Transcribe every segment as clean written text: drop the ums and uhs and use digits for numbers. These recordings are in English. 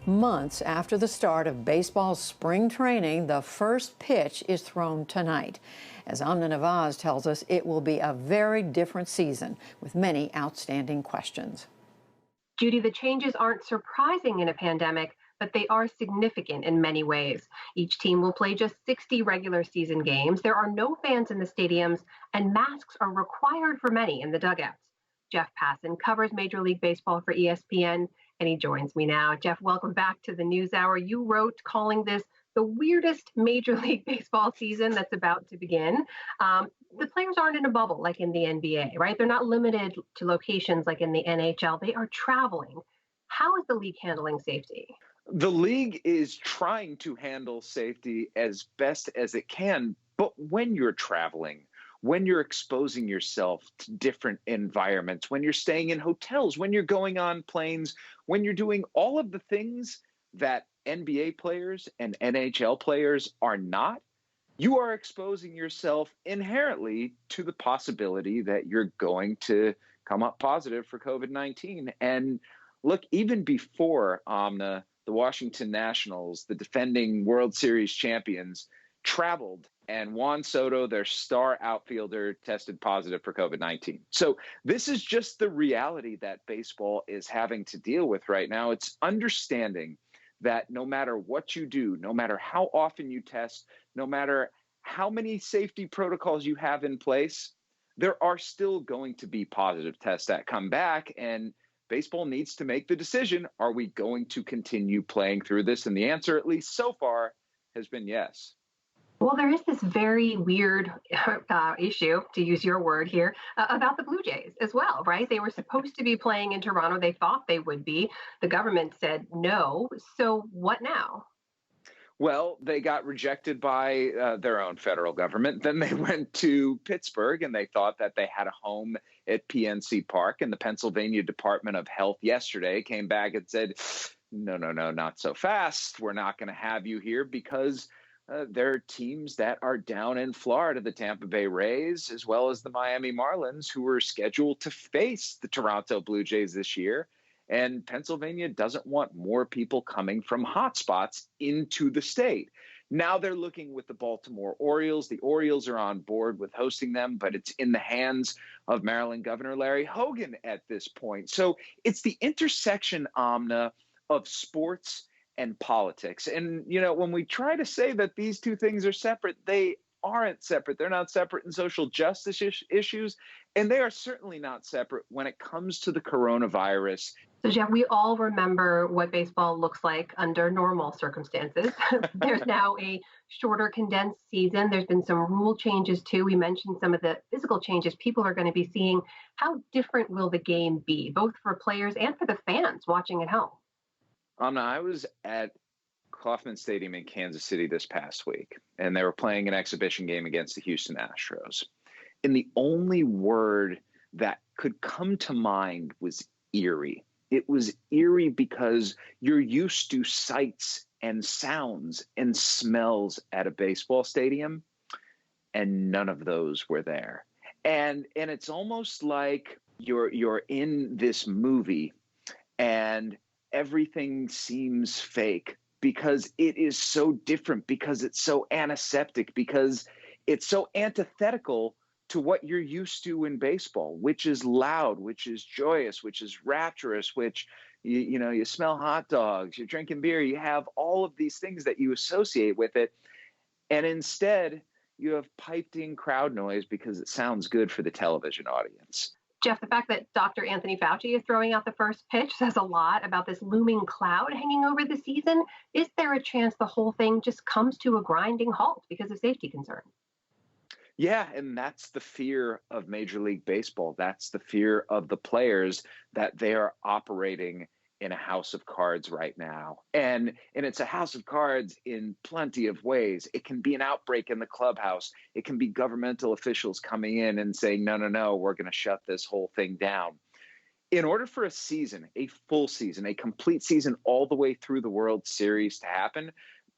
Months after the start of baseball's spring training, the first pitch is thrown tonight. As Amna Nawaz tells us, it will be a very different season with many outstanding questions. Judy, the changes aren't surprising in a pandemic, but they are significant in many ways. Each team will play just 60 regular season games. There are no fans in the stadiums, and masks are required for many in the dugouts. Jeff Passan covers Major League Baseball for ESPN, and he joins me now. Jeff, welcome back to the NewsHour. You wrote calling this the weirdest Major League Baseball season that's about to begin. The players aren't in a bubble like in the NBA, right? They're not limited to locations like in the NHL. They are traveling. How is the league handling safety? The league is trying to handle safety as best as it can, but when you're traveling, when you're exposing yourself to different environments, when you're staying in hotels, when you're going on planes, when you're doing all of the things that NBA players and NHL players are not, you are exposing yourself inherently to the possibility that you're going to come up positive for COVID-19. And look, even before Amna, the Washington Nationals, the defending World Series champions, traveled, and Juan Soto, their star outfielder, tested positive for COVID-19. So this is just the reality that baseball is having to deal with right now. It's understanding that no matter what you do, no matter how often you test, no matter how many safety protocols you have in place, there are still going to be positive tests that come back, and baseball needs to make the decision, are we going to continue playing through this? And the answer, at least so far, has been yes. Well, there is this very weird issue, to use your word here, about the Blue Jays as well, right? They were supposed to be playing in Toronto. They thought they would be. The government said no. So what now? Well, they got rejected by their own federal government. Then they went to Pittsburgh, and they thought that they had a home at PNC Park. And the Pennsylvania Department of Health yesterday came back and said, no, not so fast. We're not going to have you here because there are teams that are down in Florida, the Tampa Bay Rays, as well as the Miami Marlins, who are scheduled to face the Toronto Blue Jays this year. And Pennsylvania doesn't want more people coming from hotspots into the state. Now they're looking with the Baltimore Orioles. The Orioles are on board with hosting them, but it's in the hands of Maryland Governor Larry Hogan at this point. So it's the intersection, Amna, of sports and politics. And, you know, when we try to say that these two things are separate, they aren't separate. They're not separate in social justice issues, and they are certainly not separate when it comes to the coronavirus. So, Jeff, we all remember what baseball looks like under normal circumstances. There's now a shorter, condensed season. There's been some rule changes, too. We mentioned some of the physical changes people are going to be seeing. How different will the game be, both for players and for the fans watching at home? I was at Kauffman Stadium in Kansas City this past week, and they were playing an exhibition game against the Houston Astros. And the only word that could come to mind was eerie. It was eerie because you're used to sights and sounds and smells at a baseball stadium, and none of those were there. And it's almost like you're in this movie and everything seems fake because it is so different, because it's so antiseptic, because it's so antithetical to what you're used to in baseball, which is loud, which is joyous, which is rapturous, which, you smell hot dogs, you're drinking beer, you have all of these things that you associate with it. And instead, you have piped in crowd noise because it sounds good for the television audience. Jeff, the fact that Dr. Anthony Fauci is throwing out the first pitch says a lot about this looming cloud hanging over the season. Is there a chance the whole thing just comes to a grinding halt because of safety concerns? Yeah, and that's the fear of Major League Baseball. That's the fear of the players, that they are operating in a house of cards right now. And it's a house of cards in plenty of ways. It can be an outbreak in the clubhouse. It can be governmental officials coming in and saying, no, we're going to shut this whole thing down. In order for a season, a full season, a complete season all the way through the World Series to happen,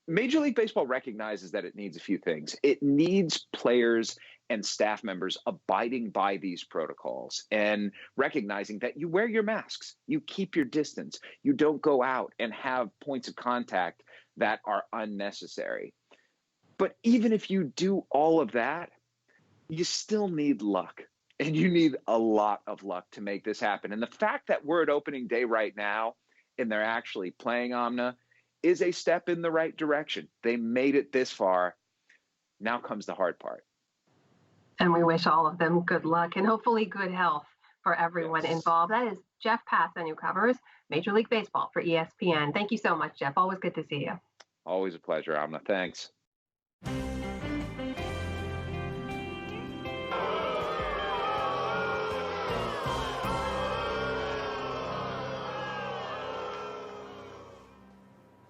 Major League Baseball recognizes that it needs a few things. It needs players and staff members abiding by these protocols and recognizing that you wear your masks, you keep your distance, you don't go out and have points of contact that are unnecessary. But even if you do all of that, you still need luck. And you need a lot of luck to make this happen. And the fact that we're at opening day right now and they're actually playing Omnia is a step in the right direction. They made it this far. Now comes the hard part. And we wish all of them good luck and hopefully good health for everyone Yes. involved. That is Jeff Passan, who covers Major League Baseball for ESPN. Thank you so much, Jeff. Always good to see you. Always a pleasure, Amna. Thanks.